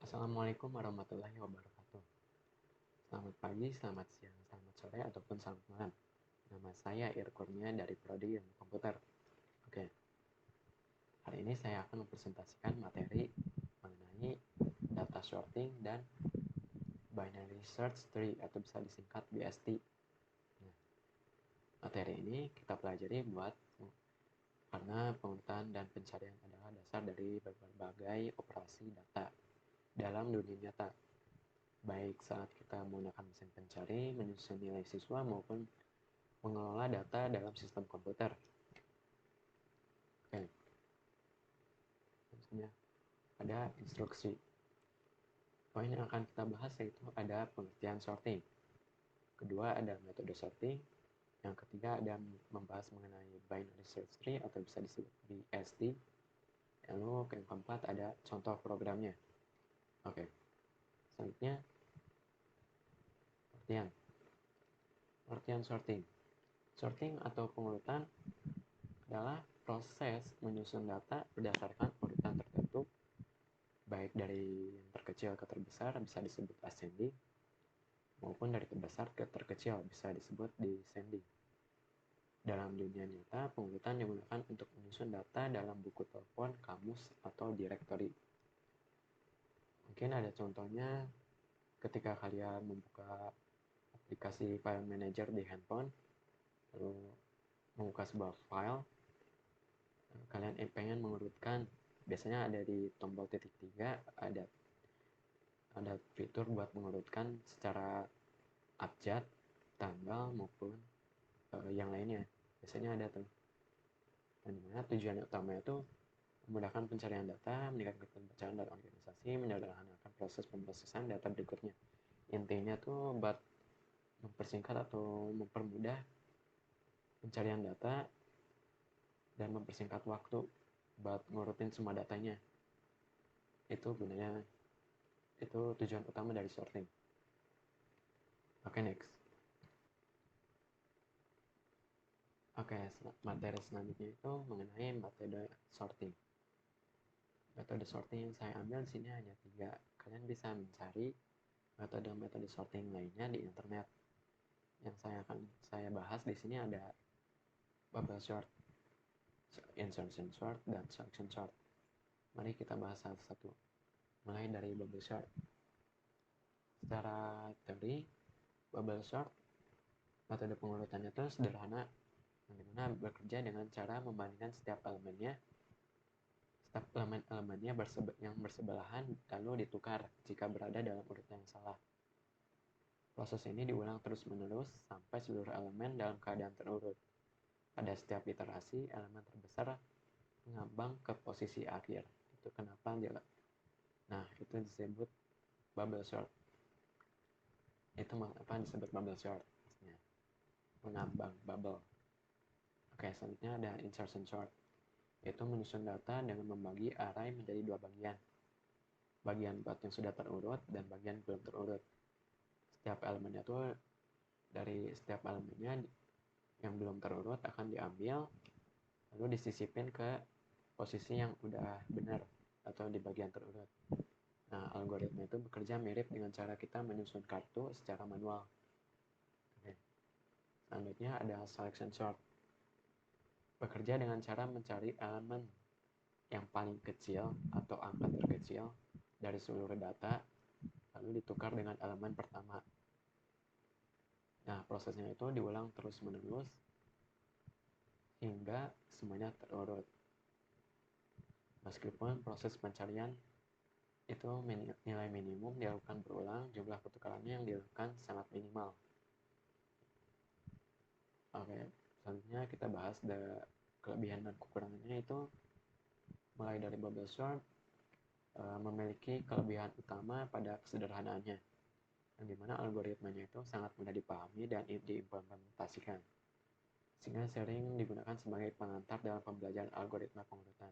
Assalamualaikum warahmatullahi wabarakatuh. Selamat pagi, selamat siang, selamat sore, ataupun selamat malam. Nama saya Irkurnia dari Prodi Ilmu Komputer. Oke, hari ini saya akan mempresentasikan materi mengenai data sorting dan binary search tree atau bisa disingkat BST. Nah, materi ini kita pelajari karena pengurutan dan pencarian adalah dasar dari berbagai operasi data dalam dunia nyata, baik saat kita menggunakan mesin pencari, menyusun nilai siswa, maupun mengelola data dalam sistem komputer. Oke, misalnya ada instruksi. Poin yang akan kita bahas yaitu ada pengertian sorting. Kedua ada metode sorting. Yang ketiga ada membahas mengenai binary search tree atau bisa disebut BST. Lalu yang keempat ada contoh programnya. Oke, selanjutnya pengertian sorting. Sorting atau pengurutan adalah proses menyusun data berdasarkan urutan tertentu, baik dari yang terkecil ke terbesar bisa disebut ascending, maupun dari terbesar ke terkecil bisa disebut descending. Dalam dunia nyata, pengurutan digunakan untuk menyusun data dalam buku telepon, kamus, atau direktori. Mungkin ada contohnya ketika kalian membuka aplikasi file manager di handphone, lalu membuka sebuah file, kalian pengen mengurutkan, biasanya ada di tombol titik 3, ada fitur buat mengurutkan secara abjad, tanggal, maupun yang lainnya. Biasanya ada tuh. Dan dimana tujuan utama itu memudahkan pencarian data, meningkatkan kepercayaan dalam organisasi, menyederhanakan proses pemrosesan data berikutnya. Intinya tuh buat mempersingkat atau mempermudah pencarian data dan mempersingkat waktu buat ngurutin semua datanya. Itu gunanya, itu tujuan utama dari sorting. Oke, next. Oke, materi selanjutnya itu mengenai metode sorting. Metode sorting yang saya ambil di sini hanya 3. Kalian bisa mencari metode-metode sorting lainnya di internet. Yang saya bahas di sini ada bubble sort, insertion sort, dan selection sort. Mari kita bahas satu-satu. Mulai dari bubble sort. Secara teori, bubble sort metode pengurutannya itu sederhana, dimana bekerja dengan cara membandingkan setiap elemennya yang bersebelahan lalu ditukar jika berada dalam urutan yang salah. Proses ini diulang terus-menerus sampai seluruh elemen dalam keadaan terurut. Pada setiap iterasi, elemen terbesar mengambang ke posisi akhir. Itu kenapa dia. Nah, itu disebut bubble sort. Itu apa disebut bubble sort? Mengambang, bubble. Oke, selanjutnya ada insertion sort. Yaitu menyusun data dengan membagi array menjadi 2 bagian. Bagian buat yang sudah terurut dan bagian belum terurut. Setiap elemennya tuh dari setiap elemennya yang belum terurut akan diambil lalu disisipin ke posisi yang udah benar atau di bagian terurut. Nah, algoritma itu bekerja mirip dengan cara kita menyusun kartu secara manual. Oke. Selanjutnya ada selection sort. Bekerja dengan cara mencari elemen yang paling kecil atau angka terkecil dari seluruh data lalu ditukar dengan elemen pertama. Nah, prosesnya itu diulang terus-menerus hingga semuanya terurut. Meskipun proses pencarian itu nilai minimum dilakukan berulang, jumlah pertukarannya yang dilakukan sangat minimal. Oke, selanjutnya kita bahas kelebihan dan kekurangannya itu mulai dari bubble sort memiliki kelebihan utama pada kesederhanaannya, yang dimana algoritmanya itu sangat mudah dipahami dan diimplementasikan, sehingga sering digunakan sebagai pengantar dalam pembelajaran algoritma pengurutan.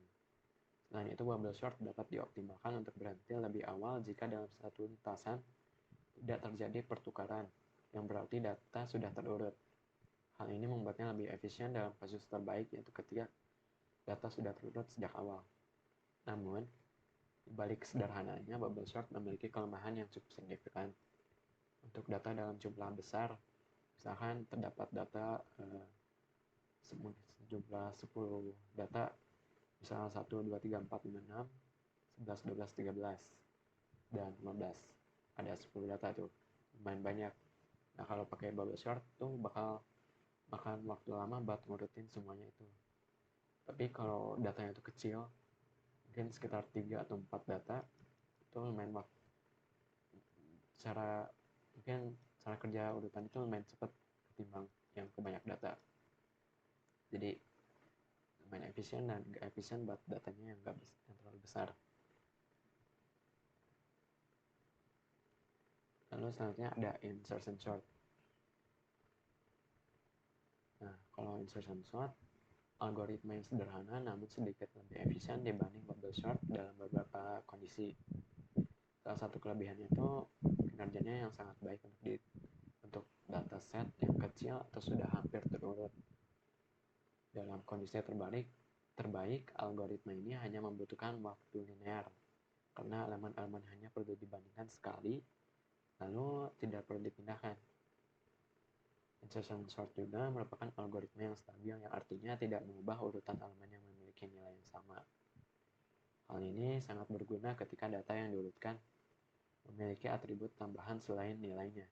Selain itu, bubble sort dapat dioptimalkan untuk berhenti lebih awal jika dalam satu lintasan tidak terjadi pertukaran, yang berarti data sudah terurut. Hal ini membuatnya lebih efisien dalam kasus terbaik, yaitu ketika data sudah terurut sejak awal. Namun, Di balik sederhananya, bubble sort memiliki kelemahan yang cukup signifikan. Untuk data dalam jumlah besar, misalkan terdapat data jumlah 10 data, misalnya 1, 2, 3, 4, 5, 6, 11, 12, 13, dan 15. Ada 10 data tuh, lumayan banyak. Nah, kalau pakai bubble sort tuh bakal makan waktu lama buat ngurutin semuanya itu. Tapi kalau datanya itu kecil, mungkin sekitar 3 atau 4 data, itu lumayan mungkin cara kerja urutan itu lumayan cepat ketimbang yang kebanyak data. Jadi lumayan efisien dan nggak efisien buat datanya yang terlalu besar. Lalu selanjutnya ada insertion sort. Nah, kalau insertion sort, algoritma yang sederhana namun sedikit lebih efisien dibanding bubble sort dalam beberapa kondisi. Salah satu kelebihannya itu kinerjanya yang sangat baik untuk dataset yang kecil atau sudah hampir terurut. Dalam kondisi terbaik, algoritma ini hanya membutuhkan waktu linear karena elemen-elemen hanya perlu dibandingkan sekali, lalu tidak perlu dipindahkan. Insertion sort juga merupakan algoritma yang stabil, yang artinya tidak mengubah urutan elemen yang memiliki nilai yang sama. Hal ini sangat berguna ketika data yang diurutkan memiliki atribut tambahan selain nilainya.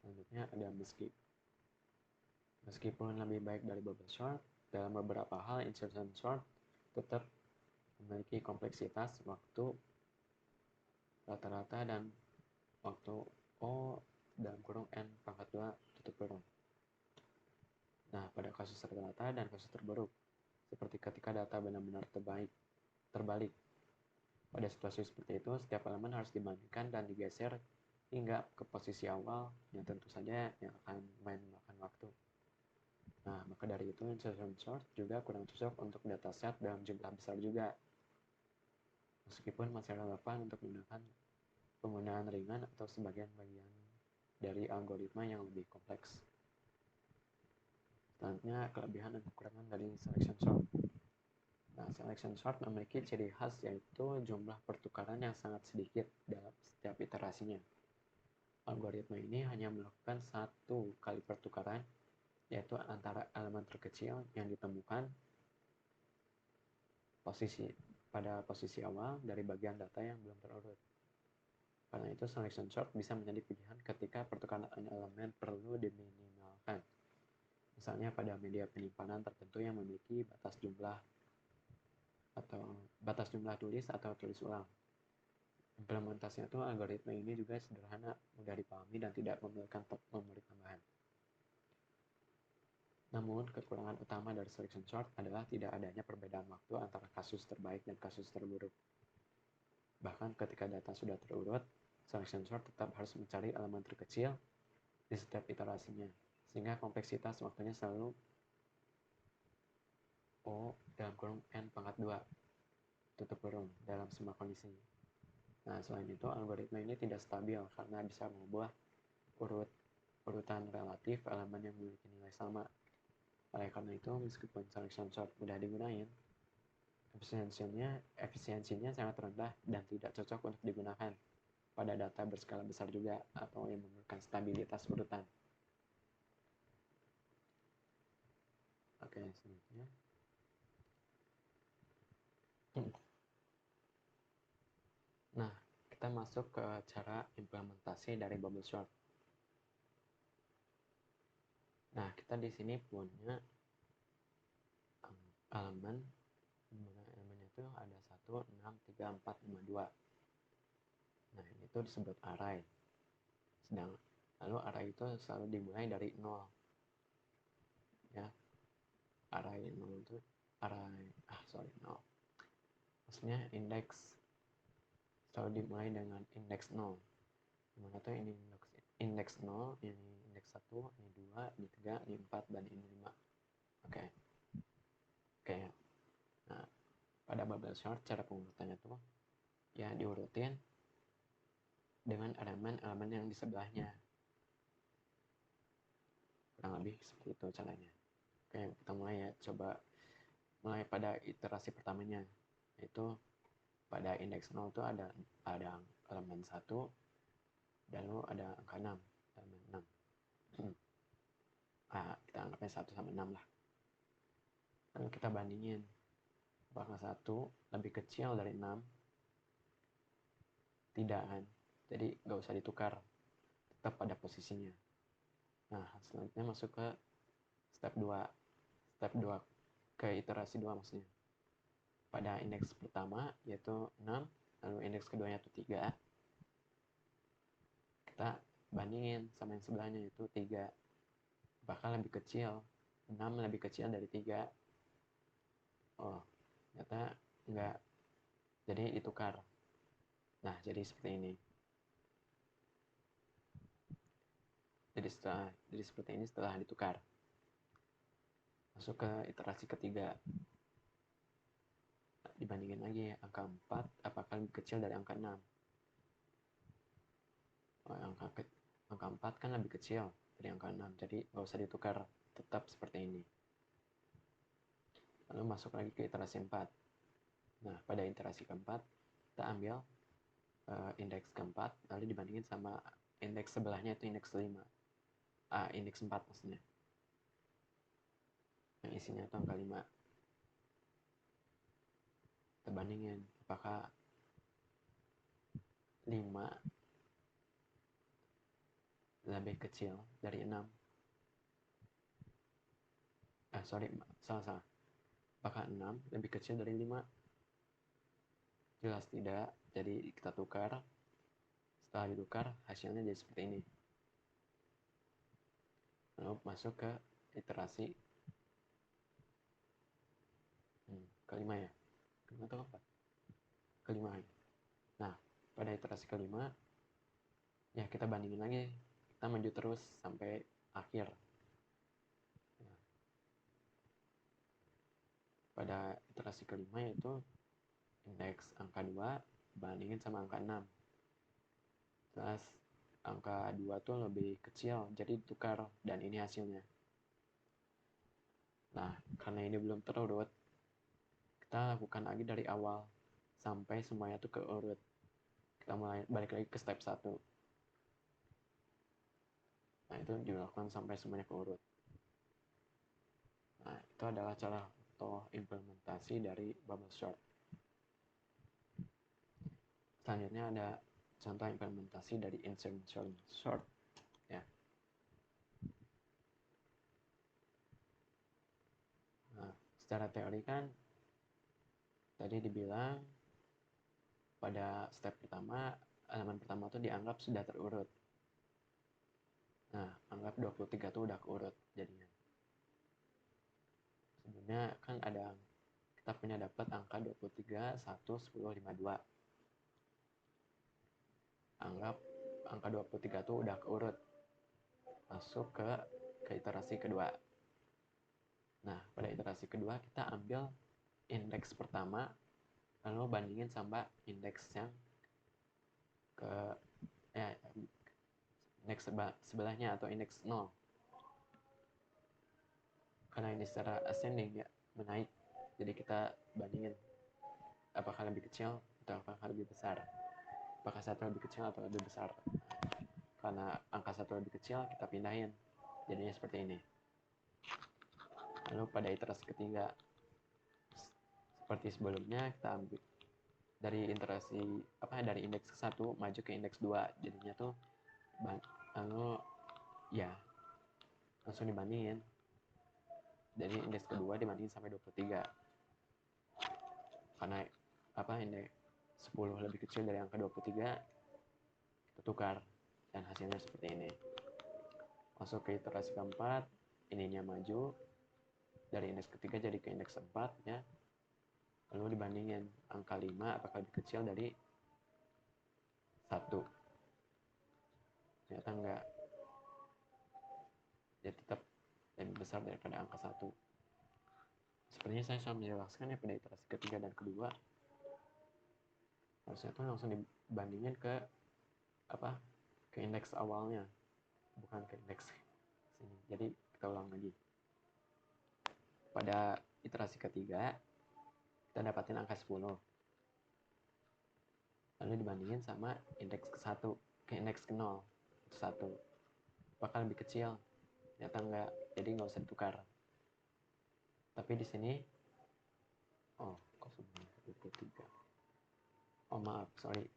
Selanjutnya ada meskipun lebih baik dari bubble sort, dalam beberapa hal insertion sort tetap memiliki kompleksitas waktu rata-rata dan waktu O dalam kurung N pangkat 2 tutup kurung. Nah, pada kasus rata-rata dan kasus terburuk, seperti ketika data benar-benar terbalik. Pada situasi seperti itu, setiap elemen harus dibandingkan dan digeser hingga ke posisi awal yang tentu saja yang akan memakan waktu. Nah, maka dari itu insertion sort juga kurang cocok untuk dataset dalam jumlah besar juga. Meskipun masih relevan untuk menggunakan penggunaan ringan atau sebagian bagian dari algoritma yang lebih kompleks. Selanjutnya, kelebihan dan kekurangan dari selection sort. Nah, selection sort memiliki ciri khas yaitu jumlah pertukaran yang sangat sedikit dalam setiap iterasinya. Algoritma ini hanya melakukan satu kali pertukaran, yaitu antara elemen terkecil yang ditemukan pada posisi awal dari bagian data yang belum terurut. Karena itu, selection sort bisa menjadi pilihan ketika pertukaran elemen perlu diminimalkan. Misalnya pada media penyimpanan tertentu yang memiliki batas jumlah tulis atau tulis ulang. Implementasinya itu algoritma ini juga sederhana, mudah dipahami dan tidak memerlukan memori tambahan. Namun, kekurangan utama dari selection sort adalah tidak adanya perbedaan waktu antara kasus terbaik dan kasus terburuk. Bahkan ketika data sudah terurut, selection sort tetap harus mencari elemen terkecil di setiap iterasinya, sehingga kompleksitas waktunya selalu O dalam kurung N pangkat 2 tutup kurung dalam semua kondisi. Nah, selain itu, algoritma ini tidak stabil karena bisa mengubah urutan relatif elemen yang memiliki nilai sama. Oleh karena itu, meskipun selection sort mudah digunakan, efisiensinya sangat rendah dan tidak cocok untuk digunakan pada data berskala besar juga atau yang memerlukan stabilitas urutan. Oke, selanjutnya. Nah, kita masuk ke cara implementasi dari bubble sort. Nah, kita di sini punya elemen, dimana elemennya itu ada 1, 6, 3, 4, 5, 2. Nah, ini itu disebut array. Lalu array itu selalu dimulai dari 0. Ya, array 0 itu nol. Maksudnya indeks selalu dimulai dengan indeks 0. Dimana tuh ini indeks 0, ini indeks 1, ini 2, ini 3, ini 4, dan ini 5. Oke. Nah, pada bubble sort cara pengurutannya tuh ya diurutin dengan elemen-elemen yang di sebelahnya. Kurang lebih seperti itu caranya. Oke, kita mulai ya. Coba mulai pada iterasi pertamanya. Itu pada indeks 0 itu ada elemen 1, dan lalu ada angka 6, elemen 6. Nah, kita anggapnya 1 sama 6 lah. Lalu kita bandingin, apakah 1 lebih kecil dari 6? Tidak kan? Jadi nggak usah ditukar, tetap pada posisinya. Nah, selanjutnya masuk ke step 2. Step 2 ke iterasi 2 maksudnya. Pada indeks pertama yaitu 6, lalu indeks keduanya itu 3. Kita bandingin sama yang sebelahnya yaitu 3. Apakah lebih kecil? 6 lebih kecil dari 3. Oh, ternyata enggak. Jadi ditukar. Nah, jadi seperti ini. Jadi seperti ini setelah ditukar. Masuk ke iterasi ketiga. Dibandingin lagi angka 4 apakah lebih kecil dari angka 6. Oh, angka 4 kan lebih kecil dari angka 6, jadi nggak usah ditukar, tetap seperti ini. Lalu masuk lagi ke iterasi 4. Nah, pada iterasi keempat kita ambil indeks keempat, lalu dibandingin sama indeks sebelahnya itu indeks 5. Indeks 4 maksudnya. Yang isinya itu angka 5. Kita bandingin apakah 5 lebih kecil dari 6. Salah. Apakah 6 lebih kecil dari 5? Jelas tidak, jadi kita tukar. Setelah ditukar, hasilnya jadi seperti ini. Lalu masuk ke iterasi kelima ya. Kelima atau keempat? Kelima ya. Nah, pada iterasi kelima, ya kita bandingin lagi. Kita maju terus sampai akhir. Nah, pada iterasi kelima yaitu indeks angka 2 bandingin sama angka 6. Terus angka 2 tuh lebih kecil, jadi tukar, dan ini hasilnya. Nah, karena ini belum terurut, kita lakukan lagi dari awal sampai semuanya tuh keurut. Kita mulai balik lagi ke step 1. Nah, itu dilakukan sampai semuanya keurut. Nah, itu adalah contoh implementasi dari bubble sort. Selanjutnya ada contoh implementasi dari insertion sort. Ya. Nah, secara teori kan tadi dibilang pada step pertama, elemen pertama itu dianggap sudah terurut. Nah, anggap 23 itu udah keurut jadinya. Sebelumnya kan ada, kita punya dapat angka 23, 1, 10, 5, 2. Anggap angka 23 itu udah keurut. Masuk ke iterasi kedua. Nah, pada iterasi kedua kita ambil indeks pertama, lalu bandingin sama indeks yang indeks sebelahnya atau indeks 0. Karena ini secara ascending ya, menaik. Jadi kita bandingin apakah lebih kecil atau apakah lebih besar. Apakah satu lebih kecil atau lebih besar. Karena angka satu lebih kecil, kita pindahin. Jadinya seperti ini. Lalu pada iterasi ketiga, seperti sebelumnya, kita ambil dari indeks 1 maju ke indeks 2. Jadinya tuh lalu ya langsung dibandingin. Jadi indeks kedua dibandingin sampai 23. Karena indeks 10 lebih kecil dari angka 23, kita tukar dan hasilnya seperti ini. Masuk ke iterasi keempat, ininya maju dari indeks ketiga jadi ke indeks 4 ya. Lalu dibandingin angka 5 apakah lebih kecil dari 1. Ternyata enggak. Dia tetap lebih besar daripada angka 1. Sepertinya saya sudah menjelaskan ya pada iterasi ketiga dan kedua. Harusnya tuh langsung dibandingin ke indeks awalnya, bukan ke indeks sini. Jadi kita ulang lagi. Pada iterasi ketiga kita dapatin angka 10. lalu dibandingin sama indeks ke-1 ke indeks ke-0 itu 1, apakah lebih kecil? Ternyata enggak, jadi nggak usah ditukar. Tapi di sini kok 23, maaf, sorry,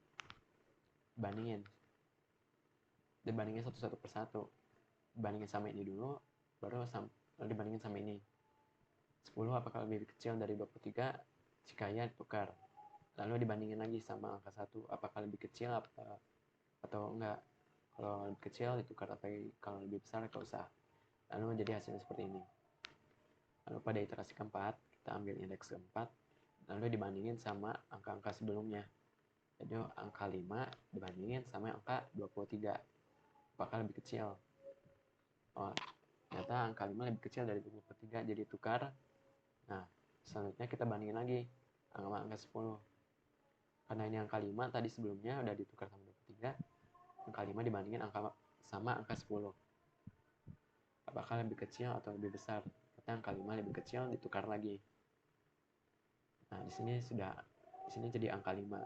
dibandingin satu persatu, dibandingin sama ini dulu, baru dibandingin sama ini. 10 apakah lebih kecil dari 23? Jika ya, ditukar. Lalu dibandingin lagi sama angka 1, apakah lebih kecil atau enggak. Kalau lebih kecil ditukar, tapi kalau lebih besar nggak usah. Lalu jadi hasilnya seperti ini. Lalu pada iterasi keempat, kita ambil indeks keempat, lalu dibandingin sama angka-angka sebelumnya. Jadi angka 5 dibandingin sama angka 23. Apakah lebih kecil? Ternyata angka 5 lebih kecil dari 23, jadi tukar. Nah, selanjutnya kita bandingin lagi angka 10. Karena ini angka 5 tadi sebelumnya udah ditukar sama 23, angka 5 dibandingin sama angka 10. Apakah lebih kecil atau lebih besar? Ternyata angka 5 lebih kecil, ditukar lagi. Nah, di sini jadi angka 5.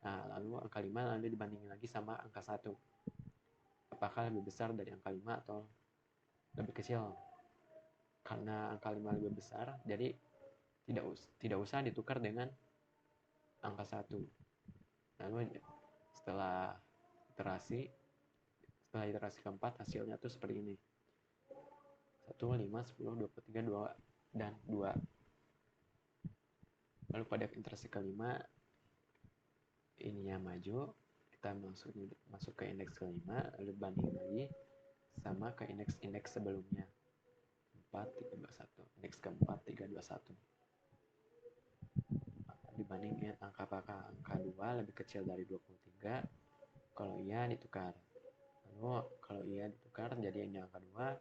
Nah, lalu angka 5 lalu dibandingin lagi sama angka 1. Apakah lebih besar dari angka 5 atau lebih kecil? Karena angka 5 lebih besar, jadi tidak usah ditukar dengan angka 1. Lalu setelah iterasi keempat, hasilnya tuh seperti ini. 1, 5, 10, 23, 2, dan 2. Lalu pada iterasi kelima, ininya maju, kita masuk ke indeks kelima, lalu bandingin lagi sama ke indeks sebelumnya. 4, 3, 2, 1. Indeks keempat, 3, 2, 1. Dibandingin apakah angka 2 lebih kecil dari 23? Kalau iya, ditukar. Lalu kalau iya ditukar, jadi ini angka 2.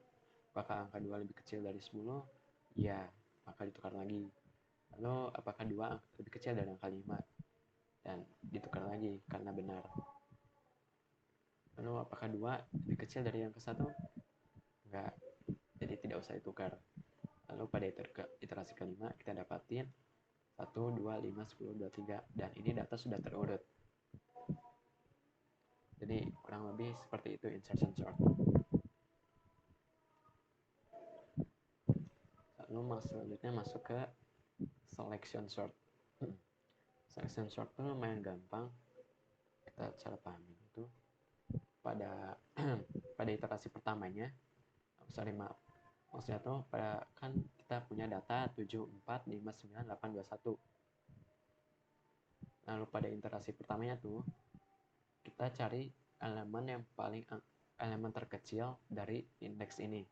Apakah angka 2 lebih kecil dari 10? Iya, maka ditukar lagi. Lalu apakah 2 lebih kecil dari angka 5? Dan ditukar lagi karena benar. Lalu apakah 2 lebih kecil dari angka 1? Enggak, jadi tidak usah ditukar. Lalu pada iterasi kelima kita dapatin 1, 2, 5, 10, 23. Dan ini data sudah terurut. Jadi kurang lebih seperti itu insertion sort. Lalu selanjutnya masuk ke selection sort. Selection sort itu lumayan gampang kita cara pahami itu pada iterasi pertamanya. Maksudnya tuh kan kita punya data 7, 4, 5, 9, 8, 2, 1. Lalu pada iterasi pertamanya tuh kita cari elemen terkecil dari indeks ini.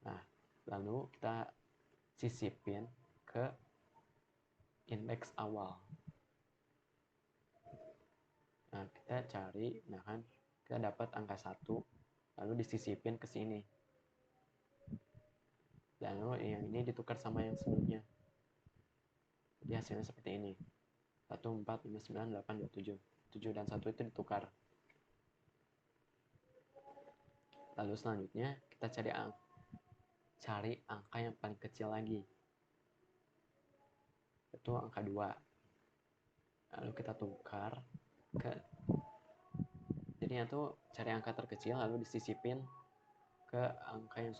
Nah, lalu kita sisipin ke indeks awal. Nah, kita cari, kita dapat angka 1, lalu disisipin ke sini. Lalu yang ini ditukar sama yang sebelumnya. Jadi hasilnya seperti ini. 1, 4, 5, 9, 8, 2, 7. 7 dan 1 itu ditukar. Lalu selanjutnya kita cari angka yang paling kecil lagi. Itu angka 2. Lalu kita tukar jadinya tuh cari angka terkecil lalu disisipin ke angka yang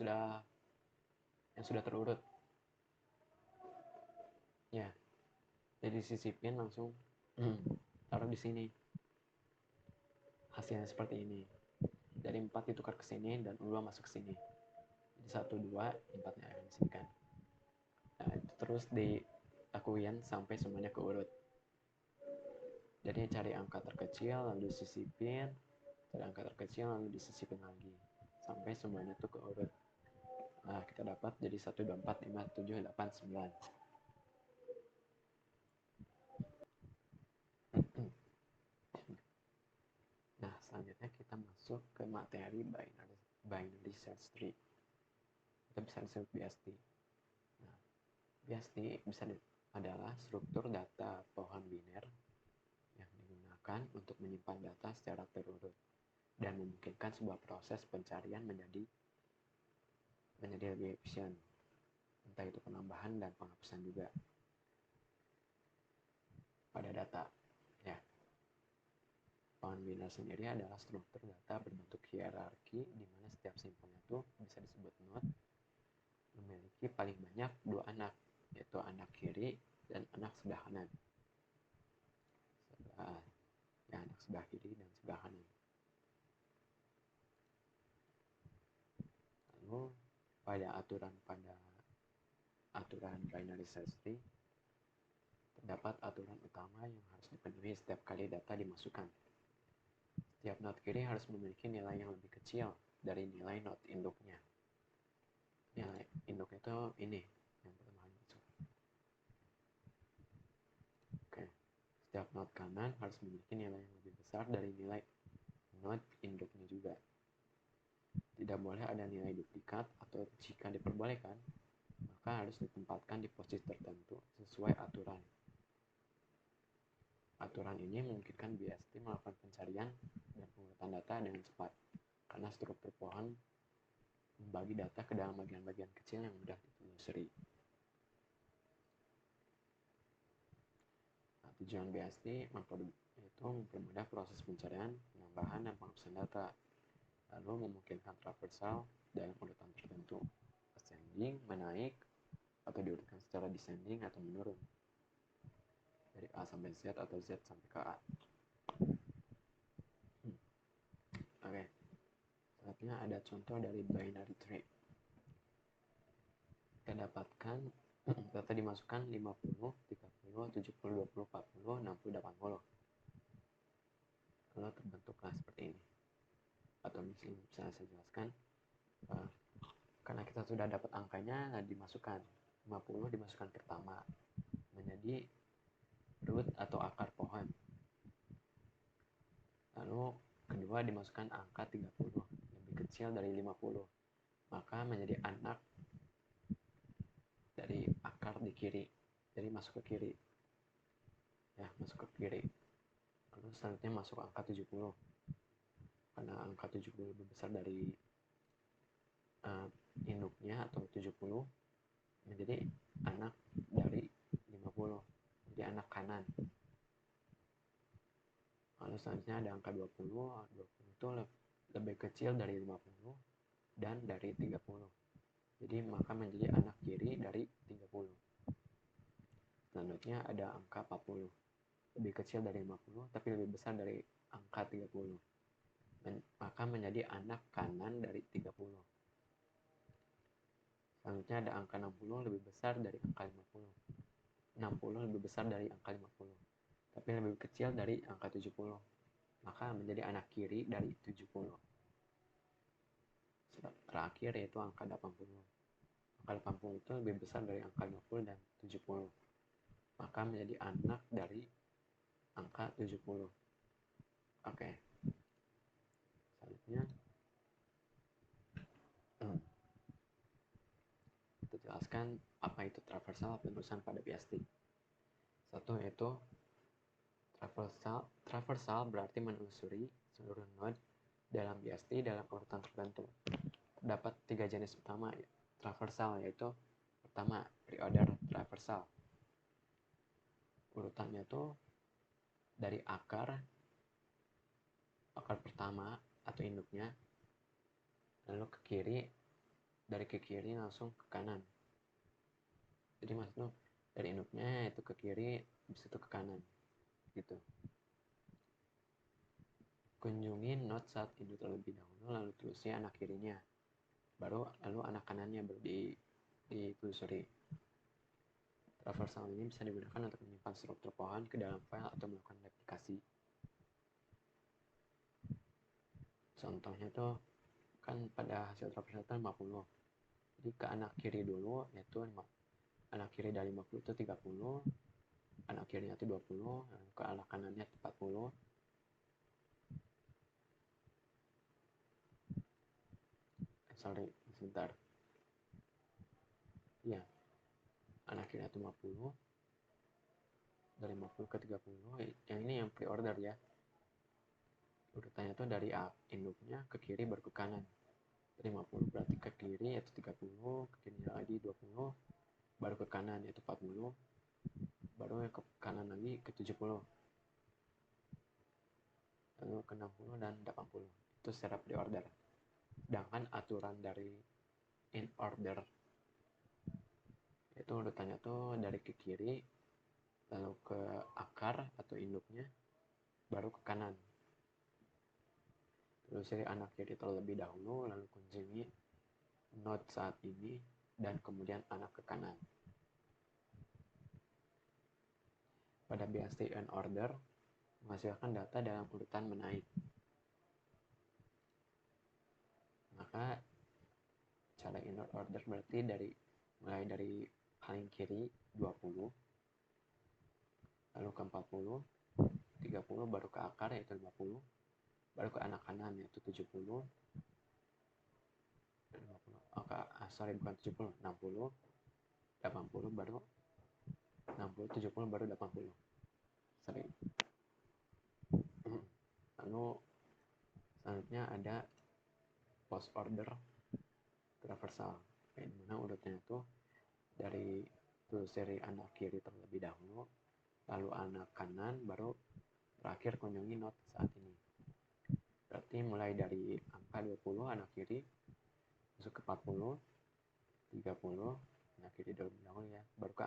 sudah terurut. Ya. Jadi disisipin langsung taruh di sini. Hasilnya seperti ini. Dari 4 ditukar ke sini dan 2 masuk ke sini. Jadi 1, 2, 4-nya akan di sini kan. Nah, itu terus dilakuin sampai semuanya keurut. Jadi cari angka terkecil lalu disisipin, cari angka terkecil lalu disisipin lagi sampai semuanya tuh keurut. Nah, kita dapat jadi 1, 2, 4, 5, 7, 8, 9. Nah, selanjutnya kita masuk ke materi binary search tree. Kita bisa disebut BST. Nah, BST adalah struktur data pohon biner yang digunakan untuk menyimpan data secara terurut dan memungkinkan sebuah proses pencarian menjadi lebih efisien, entah itu penambahan dan penghapusan juga pada data. Ya. binar sendiri adalah struktur data berbentuk hierarki di mana setiap simponnya itu bisa disebut node memiliki paling banyak dua anak, yaitu anak kiri dan anak sebelah kanan. Anak sebelah kiri dan sebelah kanan. Lalu pada aturan binary search tree terdapat aturan utama yang harus dipenuhi setiap kali data dimasukkan. Setiap node kiri harus memiliki nilai yang lebih kecil dari nilai node induknya. Nilai induk itu ini yang pertama masuk. Oke. Setiap node kanan harus memiliki nilai yang lebih besar dari nilai node induknya juga. Tidak boleh ada nilai duplikat atau jika diperbolehkan, maka harus ditempatkan di posisi tertentu sesuai aturan. Aturan ini memungkinkan BST melakukan pencarian dan pengurutan data dengan cepat, karena struktur pohon membagi data ke dalam bagian-bagian kecil yang mudah ditelusuri. Nah, tujuan BST itu mempermudah proses pencarian, penambahan, dan penghapusan data, lalu memungkinkan traversal dalam urutan tertentu, ascending, menaik, atau diurutkan secara descending atau menurun, dari A sampai Z atau Z sampai ke A. Oke. Selanjutnya ada contoh dari binary tree. Kita dapatkan data dimasukkan 50, 30, 70, 20, 40, 60, 80. Lalu terbentuklah seperti ini. Atau misalnya bisa saya jelaskan, karena kita sudah dapat angkanya, dimasukkan 50 dimasukkan pertama menjadi root atau akar pohon. Lalu kedua dimasukkan angka 30 lebih kecil dari 50, maka menjadi anak dari akar di kiri, jadi masuk ke kiri ya, masuk ke kiri. Lalu selanjutnya masuk angka 70, karena angka 70 lebih besar dari induknya atau 70, menjadi anak dari 50, jadi anak kanan. Lalu selanjutnya ada angka 20 itu lebih kecil dari 50 dan dari 30, jadi maka menjadi anak kiri dari 30. Selanjutnya ada angka 40, lebih kecil dari 50 tapi lebih besar dari angka 30, maka menjadi anak kanan dari 30. Selanjutnya ada angka 60, lebih besar dari angka 50. 60 lebih besar dari angka 50 tapi lebih kecil dari angka 70, maka menjadi anak kiri dari 70. Terakhir yaitu angka 80. Angka 80 itu lebih besar dari angka 50 dan 70, maka menjadi anak dari angka 70. Oke. Selanjutnya kita jelaskan apa itu traversal penerusan pada BST. Satu yaitu traversal berarti menelusuri seluruh node dalam BST dalam urutan tertentu. Terdapat 3 jenis utama traversal, yaitu pertama reorder traversal. Urutannya itu dari akar pertama atau induknya, lalu ke kiri, dari ke kiri langsung ke kanan. Jadi maksudnya dari induknya itu ke kiri, habis itu ke kanan gitu. Kunjungi node saat induk terlebih dahulu, lalu telusuri anak kirinya, lalu anak kanannya baru ditelusuri. Traversal ini bisa digunakan untuk menyimpan struktur pohon ke dalam file atau melakukan replikasi. Contohnya tuh kan pada hasil traversal itu 50. Jadi ke anak kiri dulu, yaitu anak kiri dari 50 itu 30, anak kirinya itu 20, ke anak kanannya 40. Sorry, sebentar. Ya, anak kirinya itu 50, dari 50 ke 30. Yang ini yang pre-order ya. Urutannya itu dari induknya ke kiri baru ke kanan. Dari 50 berarti ke kiri yaitu 30, ke kiri lagi 20, baru ke kanan yaitu 40, baru ke kanan lagi ke 70. Lalu ke 60 dan 80. Itu secara pre-order. Sedangkan aturan dari in order itu urutannya tuh dari ke kiri, lalu ke akar atau induknya, baru ke kanan. Telusuri anak kiri terlebih dahulu, lalu kunjungi node saat ini, dan kemudian anak ke kanan. Pada BST in order, menghasilkan data dalam urutan menaik. Maka cara in order berarti mulai dari paling kiri 20, lalu ke 40, 30 baru ke akar yaitu 50, baru ke anak kanan yaitu 70, 60, 60, 80 baru 60, 70 baru 80. Lalu selanjutnya ada post order traversal, di mana urutnya itu dari seri anak kiri terlebih dahulu, lalu anak kanan, baru terakhir kunjungi node saat ini. Berarti mulai dari angka 20 anak kiri masuk ke 40, 30 anak kiri terlebih dahulu ya, baru ke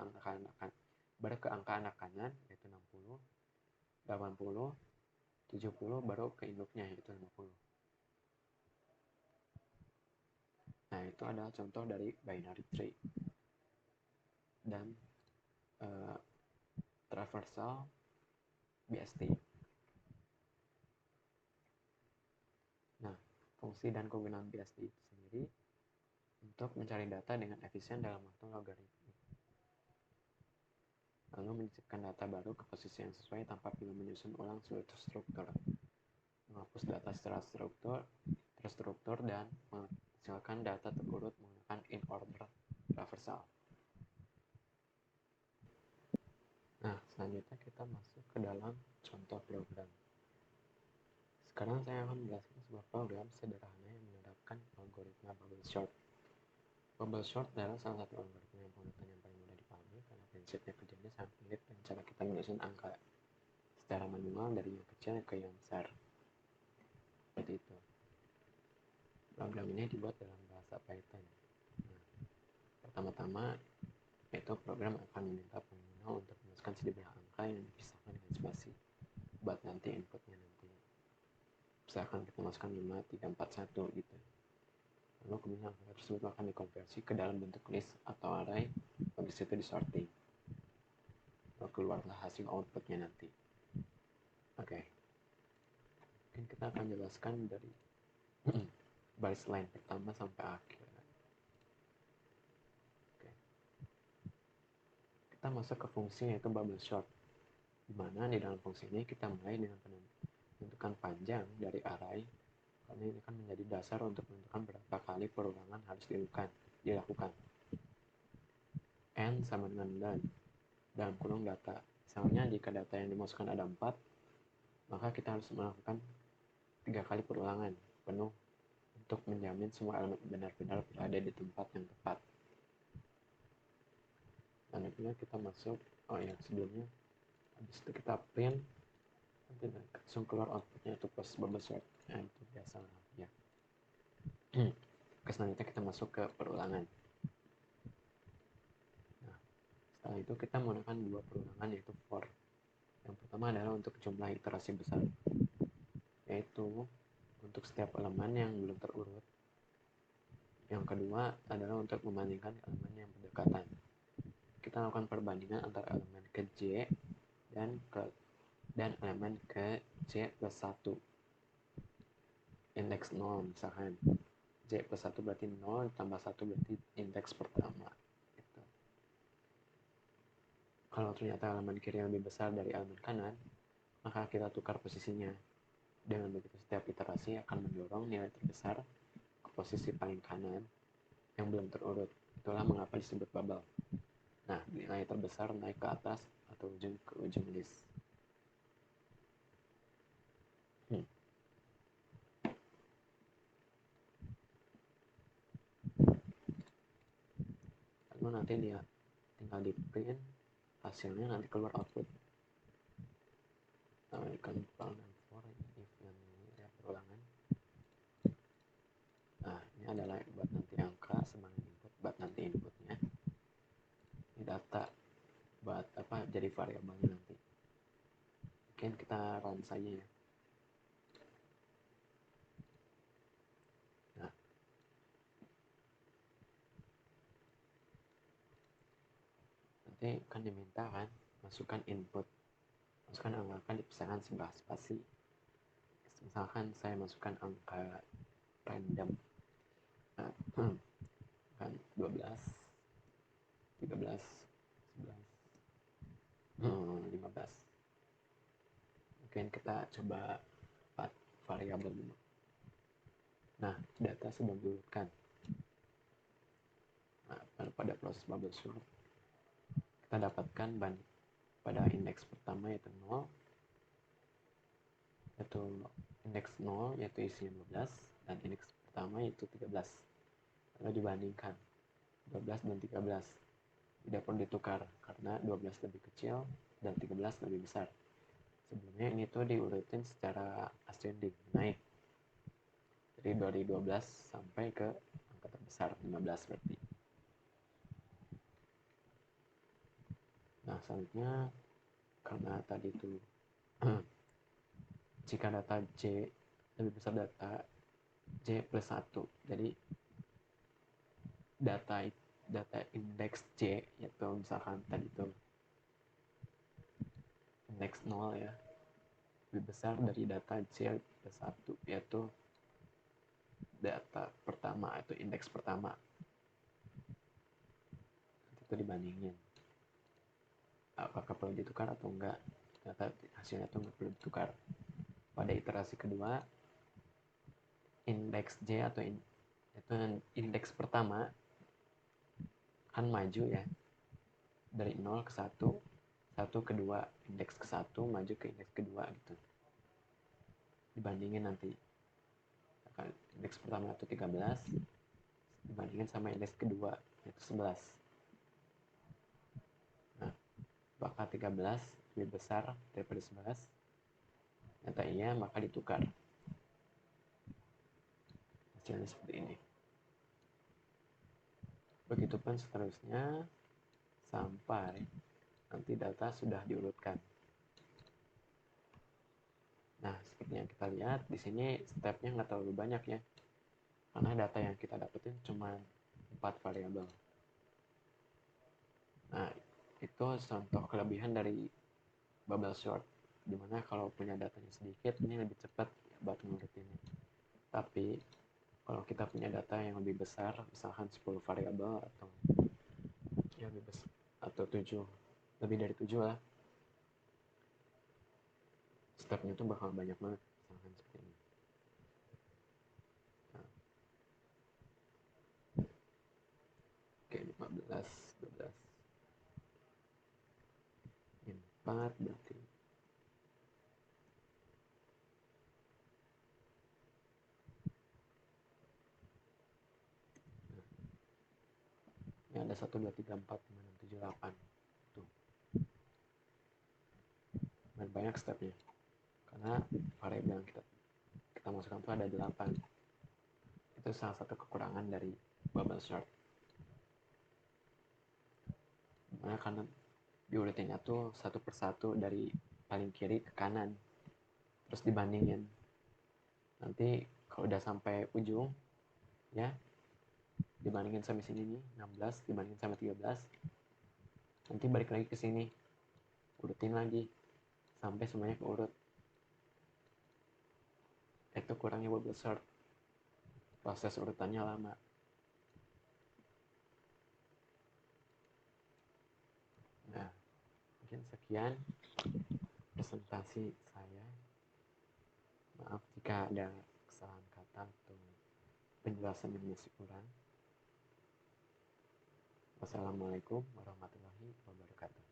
angka anak kanan yaitu 60, 80, 70 baru ke induknya yaitu 50. Nah, itu adalah contoh dari binary tree dan traversal BST. Nah, fungsi dan kegunaan BST itu sendiri untuk mencari data dengan efisien dalam waktu logaritmik, lalu menyisipkan data baru ke posisi yang sesuai tanpa perlu menyusun ulang suatu struktur, menghapus data secara terstruktur dan menghasilkan data terurut menggunakan in order traversal. Nah, selanjutnya kita masuk ke dalam contoh program. Sekarang saya akan menjelaskan sebuah program sederhana yang menerapkan algoritma bubble sort. Bubble sort adalah salah satu algoritma yang pengertiannya paling mudah dipahami karena prinsipnya kerjanya sangat mirip dengan cara kita menyusun angka secara manual dari yang kecil ke yang besar. Seperti itu. Program ini dibuat dalam bahasa Python. Nah, pertama-tama, yaitu program akan meminta pengguna untuk memasukkan sejumlah angka yang dipisahkan dengan spasi buat nanti inputnya nanti. Misalkan kita masukkan 5, 3, 4, 1 gitu. Lalu kemudian angka tersebut akan dikonversi ke dalam bentuk list atau array, habis itu disorting. Lalu keluarlah hasil outputnya nanti. Oke. Mungkin kita akan jelaskan dari baris line pertama sampai akhir. Oke. Kita masuk ke fungsi yaitu bubble sort, di mana di dalam fungsi ini kita mulai dengan penentukan panjang dari array, karena ini kan menjadi dasar untuk menentukan berapa kali perulangan harus dilakukan. N sama dengan dan dalam kurung data. Misalnya jika data yang dimasukkan ada 4, maka kita harus melakukan 3 kali perulangan penuh untuk menjamin semua elemen benar-benar berada di tempat yang tepat. Selanjutnya kita masuk, sebelumnya habis itu kita print, nanti langsung keluar outputnya itu proses bubble sort. Nah, itu biasa ya. Selanjutnya kita masuk ke perulangan. Nah, setelah itu kita menggunakan 2 perulangan yaitu for. Yang pertama adalah untuk jumlah iterasi besar, yaitu untuk setiap elemen yang belum terurut. Yang kedua adalah untuk membandingkan elemen yang berdekatan. Kita lakukan perbandingan antara elemen ke J dan elemen ke J plus 1. Indeks 0 misalkan. J plus 1 berarti 0, tambah 1 berarti indeks pertama. Gitu. Kalau ternyata elemen kiri lebih besar dari elemen kanan, maka kita tukar posisinya. Dengan begitu setiap iterasi akan mendorong nilai terbesar ke posisi paling kanan yang belum terurut. Itulah mengapa disebut bubble. Nah, nilai terbesar naik ke atas atau ujung ke ujung list. Lalu nanti dia tinggal di print, hasilnya nanti keluar output. Nah, ikan for if dan jadi variabelnya nanti. Mungkin kita run saja ya. Nah, nanti kan diminta kan masukkan input, masukkan angka di pesanan sebelah spasi. Misalkan saya masukkan angka random, nah, kan 12, 13, 11, 15. Mungkin kita coba 4 variabel dulu. Nah, data sudah diurutkan. Nah, pada proses bubble sort, kita dapatkan pada indeks pertama yaitu 0, yaitu indeks 0 yaitu isinya 12, dan indeks pertama yaitu 13. Lalu dibandingkan 12 dan 13. Tidak perlu ditukar karena 12 lebih kecil dan 13 lebih besar. Sebelumnya ini tuh diurutin secara ascending, naik. Jadi dari 12 sampai ke angka terbesar 15 berarti. Nah, selanjutnya karena tadi itu jika data J lebih besar data J plus 1, jadi data indeks J, yaitu misalkan tadi itu indeks 0 ya, lebih besar dari data J plus 1, yaitu data pertama, itu indeks pertama. Itu dibandingin apakah perlu ditukar atau enggak. Data hasilnya itu enggak perlu ditukar. Pada iterasi kedua, indeks J atau itu indeks pertama kan maju ya, dari 0 ke 1, 1 ke 2, indeks ke 1 maju ke indeks kedua gitu. Dibandingin nanti indeks pertama itu 13 dibandingin sama indeks kedua yaitu 11. Nah, apakah 13 lebih besar daripada 11? Ternyata iya, maka ditukar. Hasilnya seperti ini. Begitupun seterusnya sampai nanti data sudah diurutkan. Nah, seperti yang kita lihat di sini stepnya nggak terlalu banyak ya, karena data yang kita dapetin cuma 4 variabel. Nah, itu contoh kelebihan dari bubble sort, dimana kalau punya datanya sedikit ini lebih cepat buat ngurutinnya. Tapi kalau kita punya data yang lebih besar, misalkan 10 variabel atau ya lebih besar, atau 7, lebih dari 7 lah, stepnya tuh bakal banyak banget, misalkan seperti ini. Nah, oke, 15, 12, 4 berarti ini ada 1, 2, 3, 4, 5, 6, 7, 8 tuh. Dan banyak stepnya karena variabel yang kita masukkan tuh ada 8. Itu salah satu kekurangan dari bubble sort. Nah, karena diurutinnya tuh satu persatu dari paling kiri ke kanan, terus dibandingin. Nanti kalau udah sampai ujung ya, dibandingin sama sini nih 16 dibandingin sama 13, nanti balik lagi ke sini, urutin lagi sampai semuanya keurut. Itu kurangnya bubble sort, proses urutannya lama. Nah, mungkin sekian presentasi saya. Maaf jika ada kesalahan kata atau penjelasan yang masih kurang. Wassalamualaikum warahmatullahi wabarakatuh.